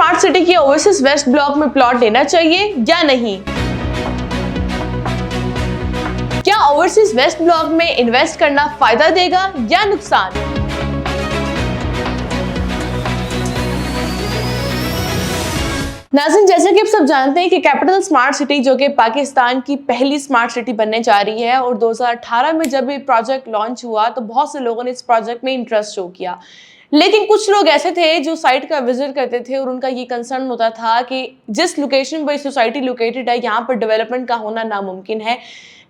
Smart city के overseas west block में plot लेना चाहिए या नहीं? क्या ओवरसीज वेस्ट ब्लॉक में इन्वेस्ट करना फायदा देगा या नुकसान? नाज़रीन, जैसे कि आप सब जानते हैं कि कैपिटल स्मार्ट सिटी जो कि पाकिस्तान की पहली स्मार्ट सिटी बनने जा रही है और 2018 में जब ये प्रोजेक्ट लॉन्च हुआ तो बहुत से लोगों ने इस प्रोजेक्ट में इंटरेस्ट शो किया। लेकिन कुछ लोग ऐसे थे जो साइट का विजिट करते थे और उनका ये कंसर्न होता था कि जिस लोकेशन पर सोसाइटी लोकेटेड है यहाँ पर डेवलपमेंट का होना नामुमकिन है।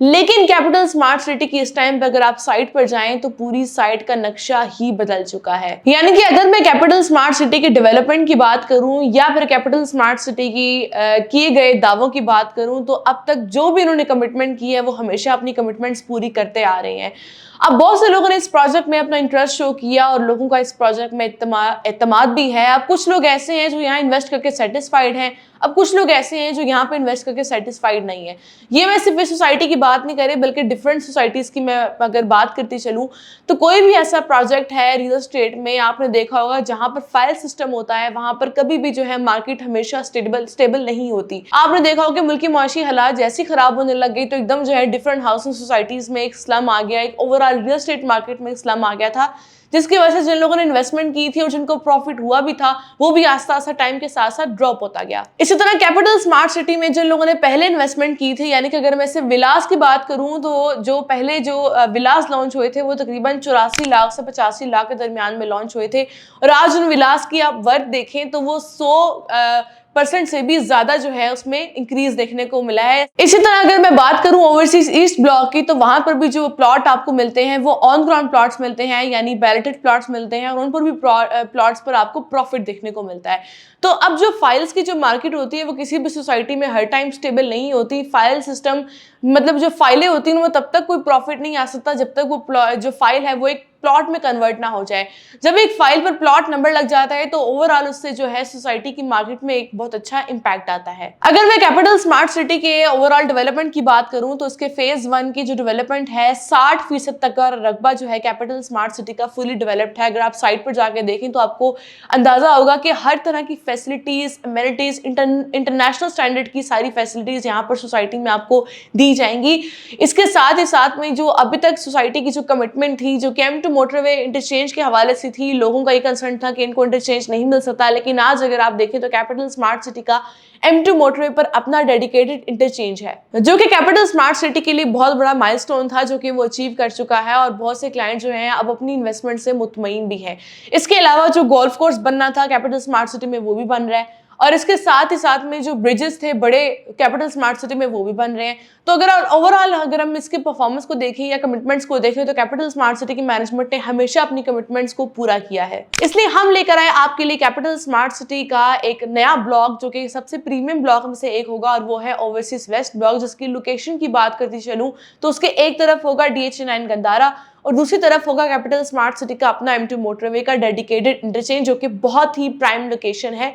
लेकिन कैपिटल स्मार्ट सिटी की इस टाइम पर अगर आप साइट पर जाएं तो पूरी साइट का नक्शा ही बदल चुका है। यानी कि अगर मैं कैपिटल स्मार्ट सिटी के डेवलपमेंट की बात करूं या फिर कैपिटल स्मार्ट सिटी की किए गए दावों की बात करूं तो अब तक जो भी इन्होंने कमिटमेंट की है वो हमेशा अपनी कमिटमेंट्स पूरी करते आ रहे हैं। अब बहुत से लोगों ने इस प्रोजेक्ट में अपना इंटरेस्ट शो किया और लोगों का इस प्रोजेक्ट में एतमाद भी है। अब कुछ लोग ऐसे हैं जो यहाँ इन्वेस्ट करके सेटिस्फाइड हैं, अब कुछ लोग ऐसे हैं जो यहाँ पे इन्वेस्ट करके सेटिस्फाइड नहीं है। ये मैं सिर्फ इस सोसाइटी की बात नहीं कर रही बल्कि डिफरेंट सोसाइटीज की मैं अगर बात करती चलूँ तो कोई भी ऐसा प्रोजेक्ट है रियल एस्टेट में आपने देखा होगा जहाँ पर फाइल सिस्टम होता है वहां पर कभी भी जो है मार्केट हमेशा स्टेबल नहीं होती। आपने देखा होगा कि मुल्की मुआशी हालात जैसी खराब होने लग गई तो एकदम जो है डिफरेंट हाउसिंग सोसाइटीज में एक स्लम आ गया, एक ओवरऑल रियल एस्टेट मार्केट में स्लम आ गया था, जिसकी वजह से जिन लोगों ने इन्वेस्टमेंट की थी और जिनको प्रॉफिट हुआ भी था वो भी आस्ता आस्ता टाइम के साथ साथ ड्रॉप होता गया। इसी तरह कैपिटल स्मार्ट सिटी में जिन लोगों ने पहले इन्वेस्टमेंट की थी, यानी कि अगर मैं सिर्फ विलास की बात करूं तो जो पहले जो विलास लॉन्च हुए थे वो तकरीबन 84 लाख से 85 लाख के दरमियान में लॉन्च हुए थे और आज उन विलास की आप वर्थ देखें तो वो 100% से भी ज्यादा जो है उसमें इंक्रीज देखने को मिला है। इसी तरह अगर मैं बात करूं ओवरसीज ईस्ट ब्लॉक की तो वहां पर भी जो प्लॉट आपको मिलते हैं वो ऑन ग्राउंड प्लॉट्स मिलते हैं, यानी बैलेटेड प्लॉट्स मिलते हैं और उन पर भी प्लॉट्स पर आपको प्रॉफिट देखने को मिलता है। तो अब जो फाइल्स की जो मार्केट होती है वो किसी भी सोसाइटी में हर टाइम स्टेबल नहीं होती। फाइल सिस्टम मतलब जो फाइलें होती हैं वो तब तक कोई प्रॉफिट नहीं आ सकता जब तक वो जो फाइल है वो एक प्लॉट में कन्वर्ट ना हो जाए। जब एक फाइल पर प्लॉट नंबर लग जाता है तो ओवरऑल उससे जो है सोसाइटी की मार्केट में एक बहुत अच्छा इंपैक्ट आता है। अगर मैं कैपिटल स्मार्ट सिटी के ओवरऑल डेवलपमेंट की बात करूं तो उसके फेज 1 की जो डेवलपमेंट है 60% तक का रकबा जो है कैपिटल स्मार्ट सिटी का फुली डेवलप्ड है। अगर आप साइट पर जाकर देखें तो आपको अंदाजा होगा कि हर तरह की फैसिलिटीज, अमेनिटीज, इंटरनेशनल स्टैंडर्ड की सारी फैसिलिटीज यहाँ पर सोसाइटी में आपको दी जाएंगी। इसके साथ ही साथ में जो अभी तक सोसाइटी की जो कमिटमेंट थी जो कि M2 मोटरवे इंटरचेंज के हवाले से थी, लोगों का ये कंसर्न था कि इनको इंटरचेंज नहीं मिल सकता, लेकिन आज अगर आप देखें तो कैपिटल स्मार्ट सिटी का M2 मोटरवे पर अपना डेडिकेटेड इंटरचेंज है जो कि कैपिटल स्मार्ट सिटी के लिए बहुत बड़ा माइलस्टोन था जो कि वो अचीव कर चुका है और बहुत से क्लाइंट जो हैं अब अपनी इन्वेस्टमेंट से मुतमईन भी है। इसके अलावा जो गोल्फ कोर्स बनना था कैपिटल स्मार्ट सिटी में वो भी बन रहा है और इसके साथ ही साथ में जो ब्रिजेस थे बड़े कैपिटल स्मार्ट सिटी में वो भी बन रहे हैं। तो अगर ओवरऑल अगर हम इसके परफॉर्मेंस को देखें या कमिटमेंट्स को देखें तो कैपिटल स्मार्ट सिटी की मैनेजमेंट ने हमेशा अपनी कमिटमेंट्स को पूरा किया है। इसलिए हम लेकर आए आपके लिए कैपिटल स्मार्ट सिटी का एक नया ब्लॉक जो कि सबसे प्रीमियम ब्लॉक में से एक होगा और वो है ओवरसीज वेस्ट ब्लॉक, जिसकी लोकेशन की बात करती चलूं तो उसके एक तरफ होगा DH9 गंदारा और दूसरी तरफ होगा कैपिटल स्मार्ट सिटी का अपना M2 मोटरवे का डेडिकेटेड इंटरचेंज जो कि बहुत ही प्राइम लोकेशन है।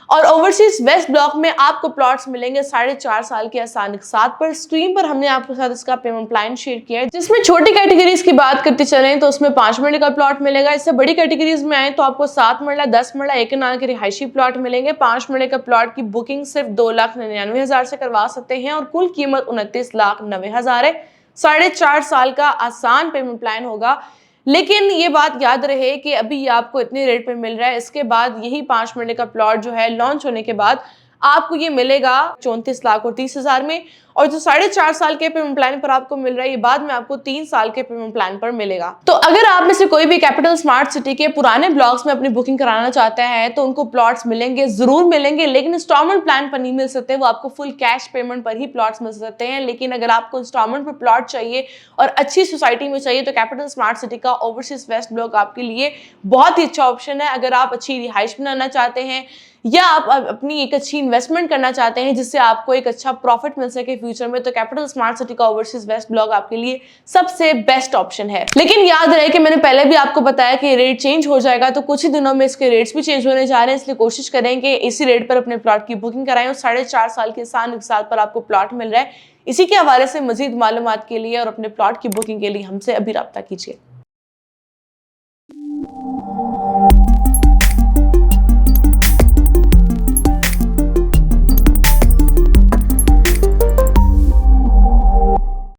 और ओवरसीज वेस्ट ब्लॉक में आपको प्लॉट्स मिलेंगे 4.5 साल के आसान साथ पर। स्क्रीन पर हमने आपके साथ इसका पेमेंट प्लान शेयर किया है जिसमें छोटी कैटेगरीज की बात करते चलें तो उसमें 5 मरले का प्लॉट मिलेगा। इससे बड़ी कैटेगरीज में आए तो आपको 7 मरला, 10 मरला, एक कनाल के रिहायशी प्लॉट मिलेंगे। 5 मरले का प्लॉट की बुकिंग सिर्फ 2,99,000 से करवा सकते हैं और कुल कीमत 29,90,000 है। 4.5 साल का आसान पेमेंट प्लान होगा, लेकिन ये बात याद रहे कि अभी ये आपको इतने रेट पे मिल रहा है, इसके बाद यही 5 मरले का प्लॉट जो है लॉन्च होने के बाद आपको ये मिलेगा 34,30,000 में और जो 4.5 साल के पेमेंट प्लान पर आपको मिल रहा है ये बाद में आपको 3 साल के पेमेंट प्लान पर मिलेगा। तो अगर आप में से कोई भी कैपिटल स्मार्ट सिटी के पुराने ब्लॉक्स में अपनी बुकिंग कराना चाहते हैं तो उनको प्लॉट्स मिलेंगे, जरूर मिलेंगे, लेकिन इंस्टॉलमेंट प्लान पर नहीं मिल सकते, वो आपको फुल कैश पेमेंट पर ही प्लॉट्स मिल सकते हैं। लेकिन अगर आपको इंस्टॉलमेंट पर प्लॉट चाहिए और अच्छी सोसाइटी में चाहिए तो कैपिटल स्मार्ट सिटी का ओवरसीज वेस्ट ब्लॉक आपके लिए बहुत ही अच्छा ऑप्शन है। अगर आप अच्छी रिहाइश बनाना चाहते हैं या आप अपनी एक अच्छी इन्वेस्टमेंट करना चाहते हैं जिससे आपको एक अच्छा प्रॉफिट मिल सके फ्यूचर में, तो कैपिटल स्मार्ट सिटी का ओवरसीज वेस्ट ब्लॉक आपके लिए सबसे बेस्ट ऑप्शन है। लेकिन याद रहे कि मैंने पहले भी आपको बताया कि रेट चेंज हो जाएगा, तो कुछ ही दिनों में इसके रेट्स भी चेंज होने जा रहे हैं, इसलिए कोशिश करें कि इसी रेट पर अपने प्लॉट की बुकिंग कराएं और 4.5 साल के आसान साल पर आपको प्लॉट मिल रहा है। इसी के हवाले से मजीद मालूमात के लिए और अपने प्लॉट की बुकिंग के लिए हमसे अभी राब्ता कीजिए।